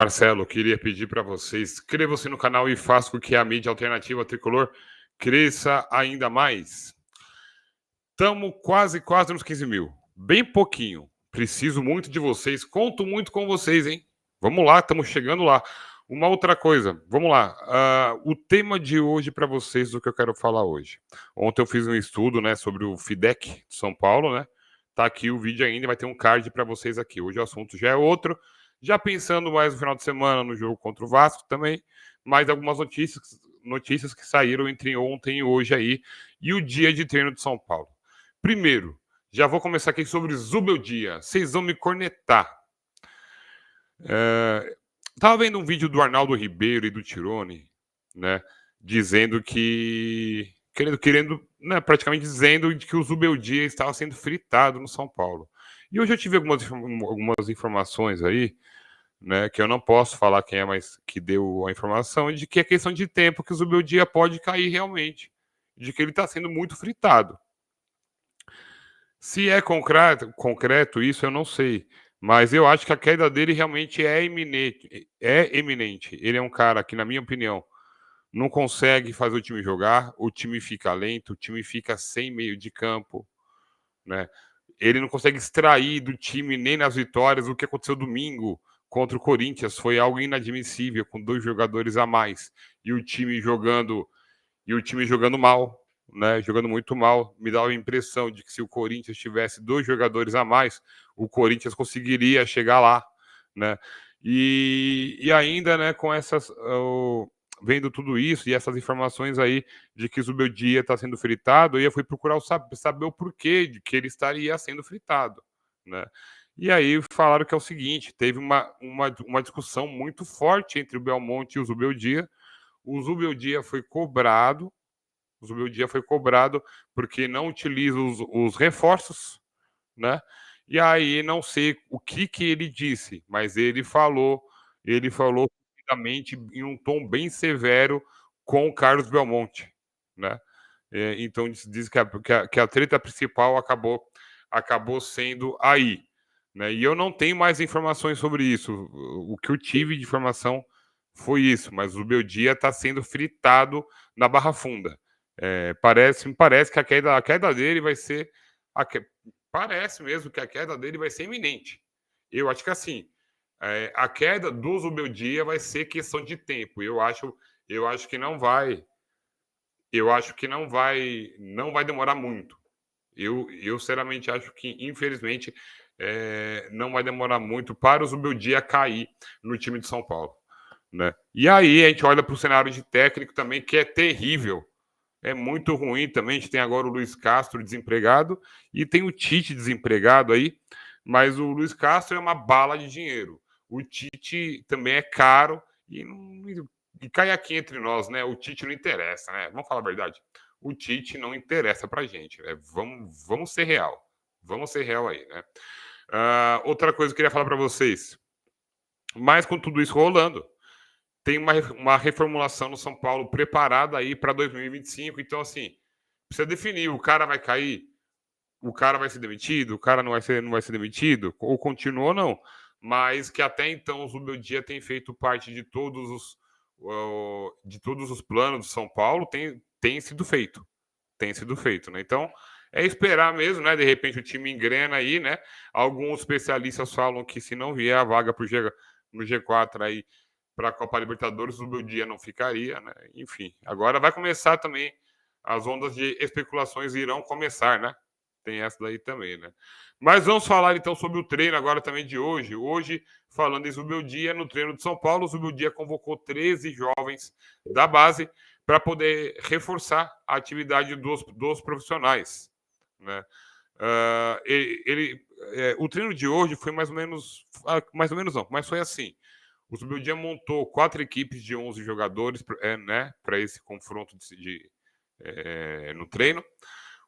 Marcelo, queria pedir para vocês, inscrevam-se no canal e façam com que a mídia alternativa tricolor cresça ainda mais. Estamos quase nos 15 mil. Bem pouquinho. Preciso muito de vocês. Conto muito com vocês, hein? Vamos lá, estamos chegando lá. Uma outra coisa, vamos lá. O tema de hoje para vocês, do que eu quero falar hoje. Ontem eu fiz um estudo, né, sobre o FIDEC de São Paulo, né? Tá aqui o vídeo ainda, vai ter um card para vocês aqui. Hoje o assunto já é outro. Já pensando mais no final de semana no jogo contra o Vasco também, mais algumas notícias que saíram entre ontem e hoje aí e o dia de treino de São Paulo. Primeiro, já vou começar aqui sobre Zubeldia. Vocês vão me cornetar. Tava vendo um vídeo do Arnaldo Ribeiro e do Tirone, né? Dizendo que. Querendo, né, praticamente dizendo que o Zubeldia estava sendo fritado no São Paulo. E hoje eu tive algumas informações aí, né? Que eu não posso falar quem é, mas que deu a informação, de que é questão de tempo que o Zubeldia pode cair realmente. De que ele está sendo muito fritado. Se é concreto isso, eu não sei. Mas eu acho que a queda dele realmente é iminente. É eminente. Ele é um cara que, na minha opinião, não consegue fazer o time jogar, o time fica lento, o time fica sem meio de campo, né? Ele não consegue extrair do time nem nas vitórias o que aconteceu domingo contra o Corinthians. Foi algo inadmissível, com 2 jogadores a mais. E o time jogando mal, né? Jogando muito mal. Me dá a impressão de que se o Corinthians tivesse 2 jogadores a mais, o Corinthians conseguiria chegar lá, né? E ainda, né, com essas. Vendo tudo isso e essas informações aí de que o Zubeldia está sendo fritado, eu fui procurar saber o porquê de que ele estaria sendo fritado, né? E aí falaram que é o seguinte: teve uma discussão muito forte entre o Belmonte e o Zubeldia. O Zubeldia foi cobrado. O Zubeldia foi cobrado porque não utiliza os reforços, né? E aí não sei o que ele disse, mas ele falou em um tom bem severo com o Carlos Belmonte, né? Então diz que a treta principal acabou sendo aí, né? E eu não tenho mais informações sobre isso. O que eu tive de informação foi isso, mas o Beldia está sendo fritado na Barra Funda. Me parece que a queda dele vai ser. Parece mesmo que a queda dele vai ser iminente. Eu acho que assim, a queda do Zubeldia vai ser questão de tempo. Eu acho que não vai. Eu acho que não vai demorar muito. Eu sinceramente acho que, infelizmente, não vai demorar muito para o Zubeldia cair no time de São Paulo, né? E aí a gente olha para o cenário de técnico também, que é terrível. É muito ruim também. A gente tem agora o Luiz Castro desempregado e tem o Tite desempregado aí, mas o Luiz Castro é uma bala de dinheiro. O Tite também é caro e cai aqui entre nós, né? O Tite não interessa, né? Vamos falar a verdade. O Tite não interessa pra gente, né? Vamos ser real. Vamos ser real aí, né? Outra coisa que eu queria falar para vocês. Mas com tudo isso rolando, tem uma reformulação no São Paulo preparada aí para 2025. Então, assim, precisa definir: o cara vai cair, o cara vai ser demitido, o cara não vai ser demitido, ou continua ou não. Mas que até então o Zubeldia tem feito parte de todos os planos do São Paulo, tem sido feito. Tem sido feito, né? Então, é esperar mesmo, né? De repente o time engrena aí, né? Alguns especialistas falam que se não vier a vaga no G4 aí para a Copa Libertadores, o Zubeldia não ficaria, né? Enfim, agora vai começar também, as ondas de especulações irão começar, né? Tem essa daí também, né? Mas vamos falar então sobre o treino agora também de hoje. Hoje, falando em Zubeldia, no treino de São Paulo, o Zubeldia convocou 13 jovens da base para poder reforçar a atividade dos profissionais, né? O treino de hoje foi mais ou menos não, mas foi assim. O Zubeldia montou 4 equipes de 11 jogadores, né, para esse confronto no treino.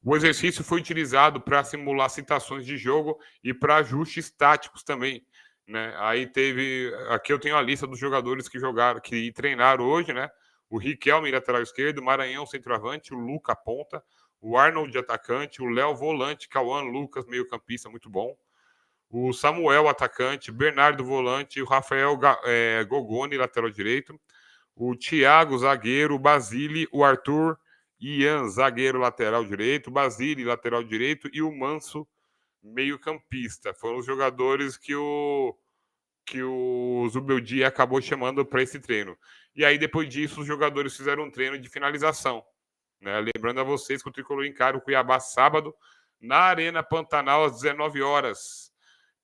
O exercício foi utilizado para simular situações de jogo e para ajustes táticos também, né? Aí aqui eu tenho a lista dos jogadores que treinaram hoje, né? O Riquelme, lateral esquerdo, o Maranhão, centroavante, o Luca, ponta, o Arnold, atacante, o Léo, volante, Cauã, Lucas, meio campista, muito bom, o Samuel, atacante, Bernardo, volante, o Rafael Gogoni, lateral direito, o Thiago, zagueiro, o Basile, o Arthur, Ian, zagueiro, lateral direito, o Basile, lateral direito, e o Manso, meio-campista. Foram os jogadores que o Zubeldia acabou chamando para esse treino. E aí, depois disso, os jogadores fizeram um treino de finalização. Né? Lembrando a vocês que o Tricolor encara o Cuiabá sábado, na Arena Pantanal, às 19 horas,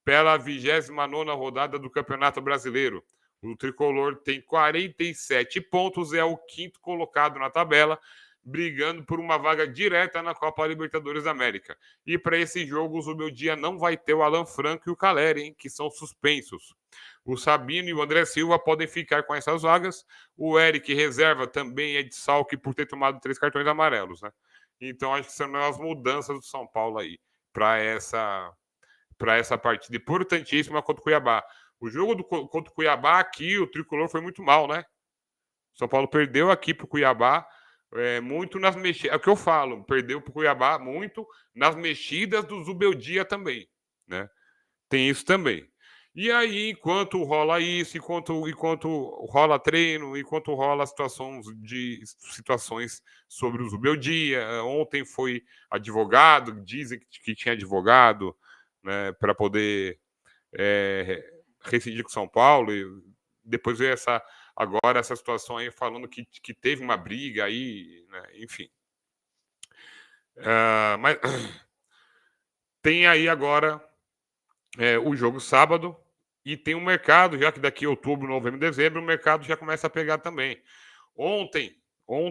pela 29ª rodada do Campeonato Brasileiro. O Tricolor tem 47 pontos, é o quinto colocado na tabela, brigando por uma vaga direta na Copa Libertadores da América. E para esse jogo, o Zubeldia não vai ter o Alan Franco e o Caleri, hein, que são suspensos. O Sabino e o André Silva podem ficar com essas vagas. O Eric, reserva, também é de salque por ter tomado 3 cartões amarelos. Né? Então, acho que são as mudanças do São Paulo aí para essa partida importantíssima contra o Cuiabá. O jogo contra o Cuiabá aqui, o Tricolor foi muito mal, né? O São Paulo perdeu aqui para o Cuiabá, muito nas mexidas. É o que eu falo, perdeu para o Cuiabá muito nas mexidas do Zubeldia também, né? Tem isso também. E aí, enquanto rola isso, enquanto rola treino, enquanto rola situações sobre o Zubeldia, ontem foi advogado, dizem que tinha advogado, né, para poder rescindir com São Paulo, e depois veio agora essa situação aí falando que teve uma briga aí, né, enfim. Mas tem aí agora o jogo sábado e tem um mercado, já que daqui a outubro, novembro, dezembro, o mercado já começa a pegar também. Ontem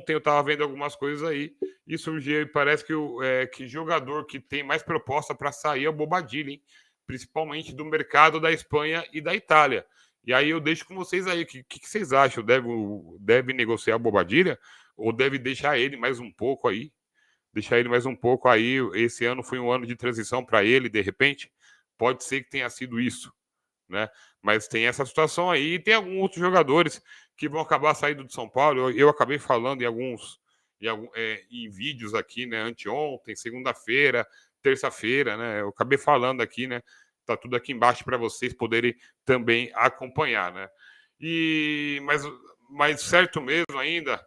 eu estava vendo algumas coisas aí e surgiu, e parece que jogador que tem mais proposta para sair é o Bobadilla, hein? Principalmente do mercado da Espanha e da Itália. E aí eu deixo com vocês aí, o que vocês acham? Deve negociar o Bobadilla ou deve deixar ele mais um pouco aí? Deixar ele mais um pouco aí. Esse ano foi um ano de transição para ele, de repente. Pode ser que tenha sido isso, né? Mas tem essa situação aí. E tem alguns outros jogadores que vão acabar saindo de São Paulo. Eu acabei falando em vídeos aqui, né? Anteontem, segunda-feira, terça-feira, né? Eu acabei falando aqui, né? Tá tudo aqui embaixo para vocês poderem também acompanhar, né? Mas certo mesmo ainda,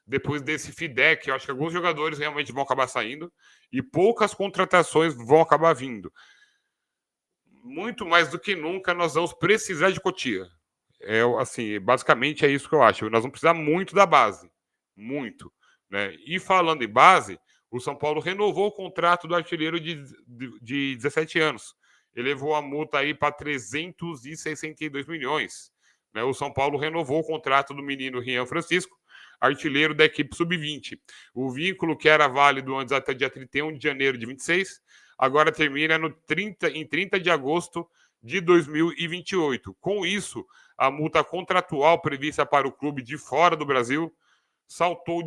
depois desse feedback, eu acho que alguns jogadores realmente vão acabar saindo e poucas contratações vão acabar vindo. Muito mais do que nunca, nós vamos precisar de Cotia. Assim, basicamente é isso que eu acho. Nós vamos precisar muito da base. Muito. Né? E falando em base, o São Paulo renovou o contrato do artilheiro de 17 anos. Elevou a multa aí para 362 milhões. Né? O São Paulo renovou o contrato do menino Rian Francisco, artilheiro da equipe sub-20. O vínculo que era válido antes até dia 31 de janeiro de 26, agora termina em 30 de agosto de 2028. Com isso, a multa contratual prevista para o clube de fora do Brasil saltou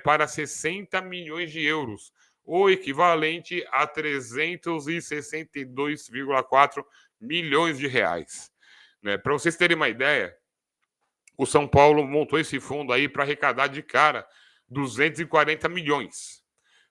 para 60 milhões de euros, o equivalente a 362,4 milhões de reais. Né? Para vocês terem uma ideia, o São Paulo montou esse fundo aí para arrecadar de cara 240 milhões.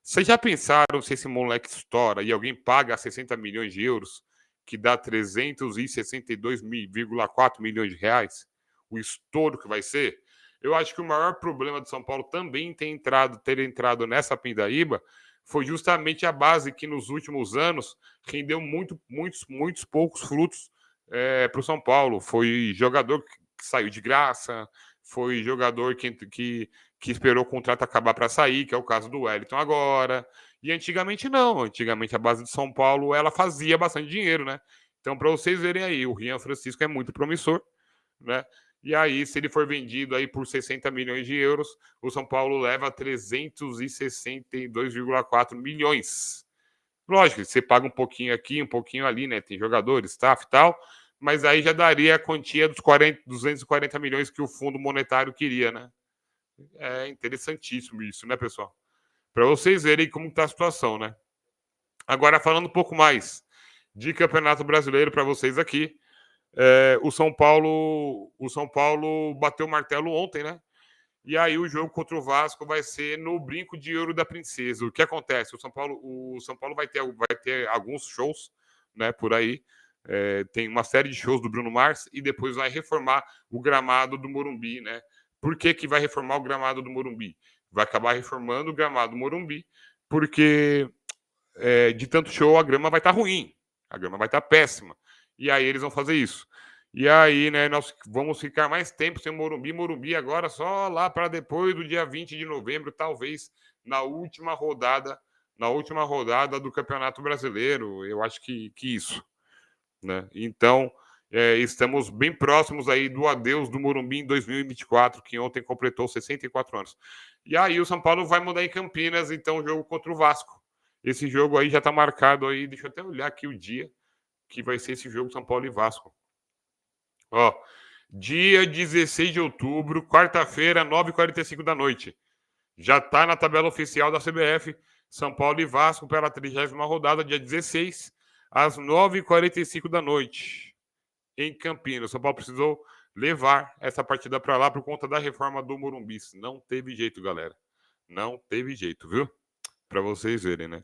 Vocês já pensaram se esse moleque estoura e alguém paga 60 milhões de euros, que dá 362,4 milhões de reais? O estouro que vai ser? Eu acho que o maior problema do São Paulo também ter entrado nessa pindaíba foi justamente a base que nos últimos anos rendeu muitos poucos frutos para o São Paulo. Foi jogador que saiu de graça, foi jogador que esperou o contrato acabar para sair, que é o caso do Wellington agora. E antigamente não. Antigamente a base de São Paulo ela fazia bastante dinheiro, né? Então, para vocês verem aí, o Rian Francisco é muito promissor, né? E aí, se ele for vendido aí por 60 milhões de euros, o São Paulo leva 362,4 milhões. Lógico, você paga um pouquinho aqui, um pouquinho ali, né? Tem jogadores, staff e tal, mas aí já daria a quantia dos 240 milhões que o Fundo Monetário queria, né? É interessantíssimo isso, né, pessoal? Para vocês verem como está a situação, né? Agora, falando um pouco mais de Campeonato Brasileiro para vocês aqui, o São Paulo bateu o martelo ontem, né? E aí o jogo contra o Vasco vai ser no Brinco de Ouro da Princesa. O que acontece? O São Paulo vai ter alguns shows, né, por aí. Tem uma série de shows do Bruno Mars e depois vai reformar o gramado do Morumbi, né? Por que que vai reformar o gramado do Morumbi? Vai acabar reformando o gramado do Morumbi porque de tanto show a grama vai estar ruim, a grama vai estar péssima. E aí eles vão fazer isso. E aí, né, nós vamos ficar mais tempo sem Morumbi. Morumbi agora só lá para depois do dia 20 de novembro, talvez na última rodada do Campeonato Brasileiro. Eu acho que isso, né? Então, estamos bem próximos aí do adeus do Morumbi em 2024, que ontem completou 64 anos. E aí o São Paulo vai mudar em Campinas, então, o jogo contra o Vasco. Esse jogo aí já está marcado aí, deixa eu até olhar aqui o dia que vai ser esse jogo São Paulo e Vasco. Ó, dia 16 de outubro, quarta-feira, 9h45 da noite. Já está na tabela oficial da CBF, São Paulo e Vasco pela 30ª rodada, dia 16, às 9h45 da noite, em Campinas. São Paulo precisou levar essa partida para lá por conta da reforma do Morumbi. Não teve jeito, galera. Não teve jeito, viu? Para vocês verem, né?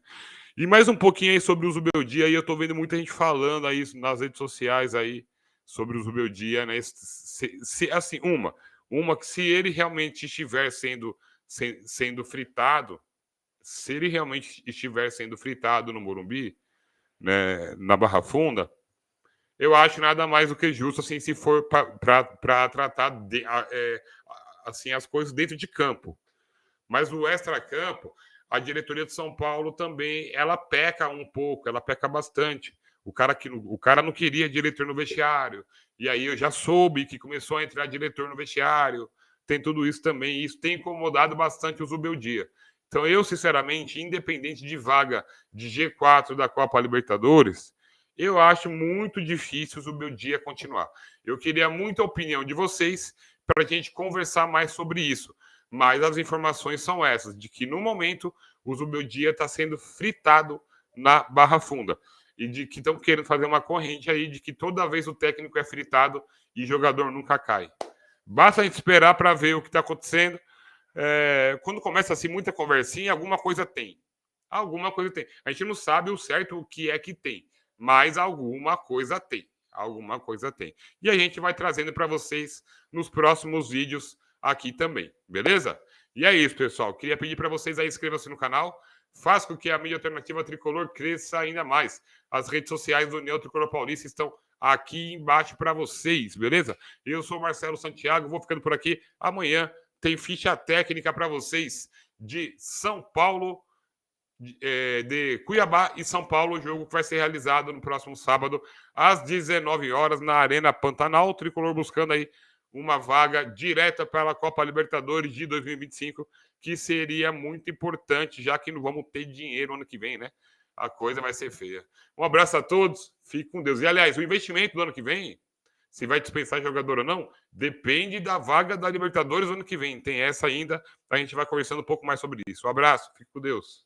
E mais um pouquinho aí sobre o Zubeldia, aí eu tô vendo muita gente falando aí nas redes sociais aí sobre o Zubeldia, né? Assim, uma que se ele realmente estiver sendo fritado, se ele realmente estiver sendo fritado no Morumbi, né, na Barra Funda, eu acho nada mais do que justo, assim, se for para tratar assim as coisas dentro de campo. Mas o extra-campo, a diretoria de São Paulo também, ela peca um pouco, ela peca bastante. O cara não queria diretor no vestiário, e aí eu já soube que começou a entrar diretor no vestiário, tem tudo isso também, e isso tem incomodado bastante o Zubeldia. Então eu, sinceramente, independente de vaga de G4 da Copa Libertadores, eu acho muito difícil o Zubeldia continuar. Eu queria muita opinião de vocês para a gente conversar mais sobre isso. Mas as informações são essas, de que no momento o Zubeldia está sendo fritado na Barra Funda. E de que estão querendo fazer uma corrente aí de que toda vez o técnico é fritado e jogador nunca cai. Basta a gente esperar para ver o que está acontecendo. Quando começa assim muita conversinha, alguma coisa tem. Alguma coisa tem. A gente não sabe o certo o que é que tem, mas alguma coisa tem. Alguma coisa tem. E a gente vai trazendo para vocês nos próximos vídeos aqui também, beleza? E é isso, pessoal. Queria pedir para vocês aí inscrevam-se no canal, faça com que a mídia alternativa tricolor cresça ainda mais. As redes sociais do União Tricolor Paulista estão aqui embaixo para vocês, beleza? Eu sou Marcelo Santiago, vou ficando por aqui. Amanhã tem ficha técnica para vocês de São Paulo, de Cuiabá e São Paulo, o jogo que vai ser realizado no próximo sábado, às 19 horas, na Arena Pantanal. O Tricolor buscando aí uma vaga direta para a Copa Libertadores de 2025, que seria muito importante, já que não vamos ter dinheiro ano que vem, né? A coisa vai ser feia. Um abraço a todos, fique com Deus. E, aliás, o investimento do ano que vem, se vai dispensar jogador ou não, depende da vaga da Libertadores ano que vem. Tem essa ainda, a gente vai conversando um pouco mais sobre isso. Um abraço, fique com Deus.